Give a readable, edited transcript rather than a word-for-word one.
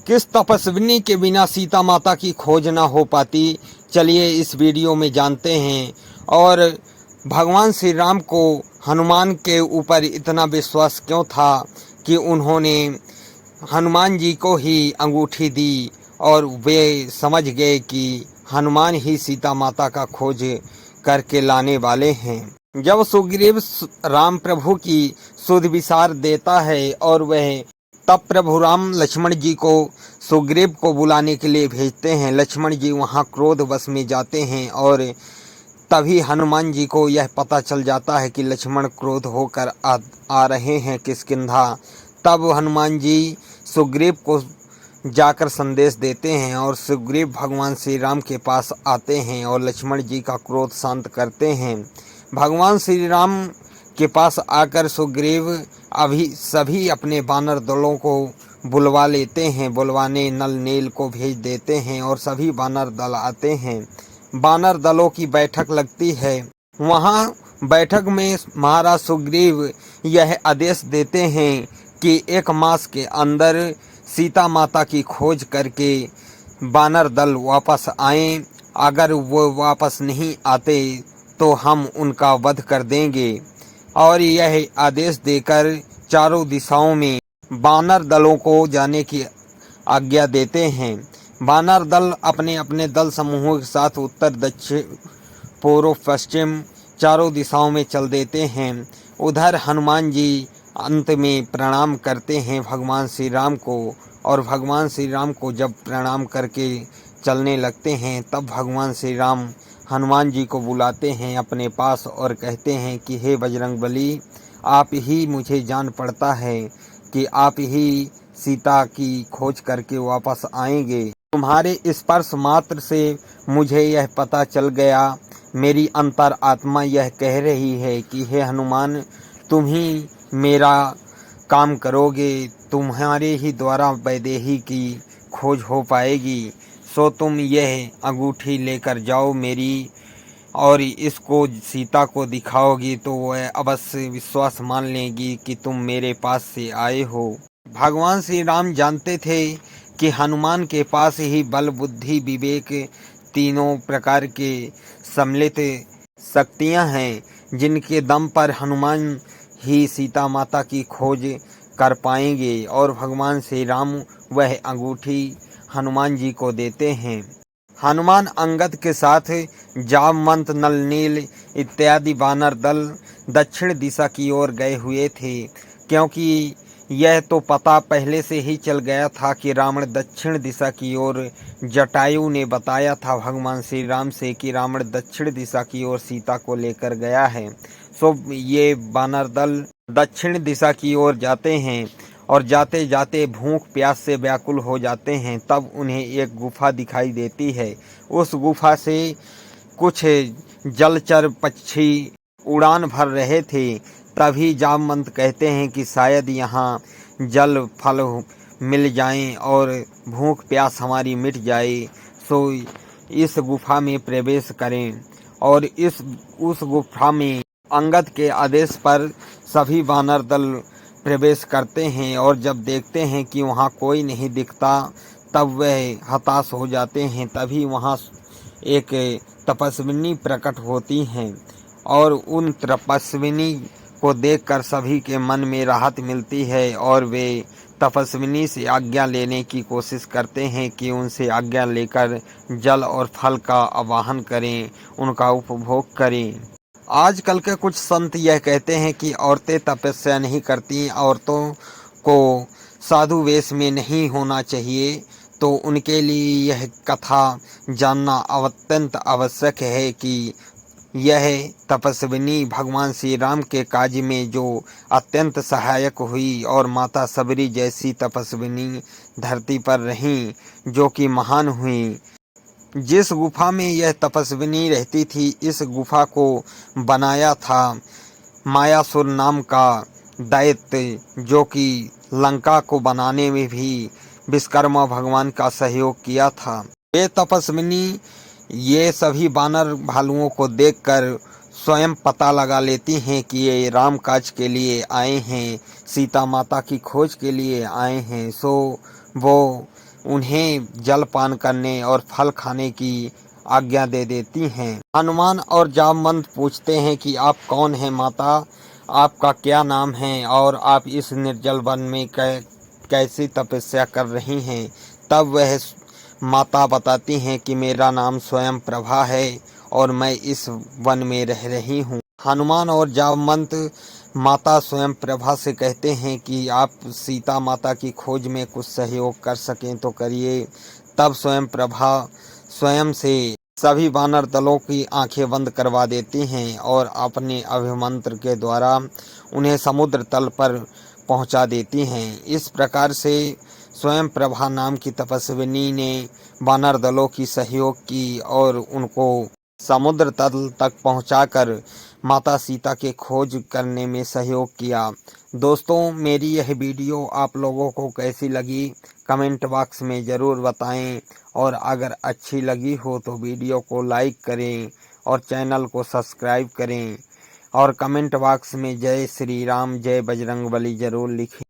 किस तपस्विनी के बिना सीता माता की खोज न हो पाती, चलिए इस वीडियो में जानते हैं। और भगवान श्री राम को हनुमान के ऊपर इतना विश्वास क्यों था कि उन्होंने हनुमान जी को ही अंगूठी दी और वे समझ गए कि हनुमान ही सीता माता का खोज करके लाने वाले हैं। जब सुग्रीव राम प्रभु की सुध विचार देता है और वह तब प्रभु राम लक्ष्मण जी को सुग्रीव को बुलाने के लिए भेजते हैं। लक्ष्मण जी वहां क्रोधवश में जाते हैं और तभी हनुमान जी को यह पता चल जाता है कि लक्ष्मण क्रोध होकर आ रहे हैं किष्किंधा। तब हनुमान जी सुग्रीव को जाकर संदेश देते हैं और सुग्रीव भगवान श्री राम के पास आते हैं और लक्ष्मण जी का क्रोध शांत करते हैं। भगवान श्री राम के पास आकर सुग्रीव अभी सभी अपने बानर दलों को बुलवा लेते हैं। बुलवाने नल नील को भेज देते हैं और सभी बानर दल आते हैं। बानर दलों की बैठक लगती है। वहां बैठक में महाराज सुग्रीव यह आदेश देते हैं कि 1 मास के अंदर सीता माता की खोज करके बानर दल वापस आएं। अगर वो वापस नहीं आते तो हम उनका वध कर देंगे। और यह आदेश देकर चारों दिशाओं में बानर दलों को जाने की आज्ञा देते हैं। बानर दल अपने अपने दल समूहों के साथ उत्तर दक्षिण पूर्व पश्चिम चारों दिशाओं में चल देते हैं। उधर हनुमान जी अंत में प्रणाम करते हैं भगवान श्री राम को, और भगवान श्री राम को जब प्रणाम करके चलने लगते हैं तब भगवान श्री राम हनुमान जी को बुलाते हैं अपने पास और कहते हैं कि हे बजरंगबली, आप ही मुझे जान पड़ता है कि आप ही सीता की खोज करके वापस आएंगे। तुम्हारे स्पर्श मात्र से मुझे यह पता चल गया। मेरी अंतर आत्मा यह कह रही है कि हे हनुमान, तुम ही मेरा काम करोगे, तुम्हारे ही द्वारा वैदेही की खोज हो पाएगी। सो तुम यह अंगूठी लेकर जाओ मेरी, और इसको सीता को दिखाओगी तो वह अवश्य विश्वास मान लेगी कि तुम मेरे पास से आए हो। भगवान श्री राम जानते थे कि हनुमान के पास ही बल बुद्धि विवेक तीनों प्रकार के सम्मिलित शक्तियां हैं, जिनके दम पर हनुमान ही सीता माता की खोज कर पाएंगे। और भगवान श्री राम वह अंगूठी हनुमान जी को देते हैं। हनुमान अंगद के साथ जामवंत नल नील इत्यादि बानर दल दक्षिण दिशा की ओर गए हुए थे, क्योंकि यह तो पता पहले से ही चल गया था कि रावण दक्षिण दिशा की ओर, जटायु ने बताया था भगवान श्री राम से कि रावण दक्षिण दिशा की ओर सीता को लेकर गया है। सो ये बानर दल दक्षिण दिशा की ओर जाते हैं और जाते जाते भूख प्यास से व्याकुल हो जाते हैं। तब उन्हें एक गुफा दिखाई देती है। उस गुफा से कुछ जलचर पक्षी उड़ान भर रहे थे। तभी जामवंत कहते हैं कि शायद यहाँ जल फल मिल जाएं और भूख प्यास हमारी मिट जाए। सो इस गुफा में प्रवेश करें। और उस गुफा में अंगद के आदेश पर सभी वानर दल प्रवेश करते हैं, और जब देखते हैं कि वहाँ कोई नहीं दिखता तब वह हताश हो जाते हैं। तभी वहाँ एक तपस्विनी प्रकट होती हैं, और उन तपस्विनी को देखकर सभी के मन में राहत मिलती है और वे तपस्विनी से आज्ञा लेने की कोशिश करते हैं कि उनसे आज्ञा लेकर जल और फल का आवाहन करें, उनका उपभोग करें। आजकल के कुछ संत यह कहते हैं कि औरतें तपस्या नहीं करती, औरतों को साधु वेश में नहीं होना चाहिए, तो उनके लिए यह कथा जानना अत्यंत आवश्यक है कि यह तपस्विनी भगवान श्री राम के कार्य में जो अत्यंत सहायक हुई, और माता सबरी जैसी तपस्विनी धरती पर रहीं जो कि महान हुई। जिस गुफा में यह तपस्विनी रहती थी, इस गुफा को बनाया था मायासुर नाम का दैत्य, जो कि लंका को बनाने में भी विश्वकर्मा भगवान का सहयोग किया था। वे तपस्विनी ये सभी बानर भालुओं को देखकर स्वयं पता लगा लेती हैं कि ये राम काज के लिए आए हैं, सीता माता की खोज के लिए आए हैं। सो वो उन्हें जलपान करने और फल खाने की आज्ञा दे देती हैं। हनुमान और जामवंत पूछते हैं कि आप कौन हैं माता, आपका क्या नाम है और आप इस निर्जल वन में कैसी तपस्या कर रही हैं। तब वह माता बताती हैं कि मेरा नाम स्वयं प्रभा है और मैं इस वन में रह रही हूँ। हनुमान और जामवंत माता स्वयं प्रभा से कहते हैं कि आप सीता माता की खोज में कुछ सहयोग कर सकें तो करिए। तब स्वयं प्रभा स्वयं से सभी वानर दलों की आंखें बंद करवा देती हैं और अपने अभिमंत्र के द्वारा उन्हें समुद्र तल पर पहुंचा देती हैं। इस प्रकार से स्वयं प्रभा नाम की तपस्विनी ने वानर दलों की सहयोग की और उनको समुद्र तल तक पहुंचाकर माता सीता के खोज करने में सहयोग किया। दोस्तों, मेरी यह वीडियो आप लोगों को कैसी लगी कमेंट बॉक्स में ज़रूर बताएं और अगर अच्छी लगी हो तो वीडियो को लाइक करें और चैनल को सब्सक्राइब करें और कमेंट बॉक्स में जय श्री राम जय बजरंगबली ज़रूर लिखें।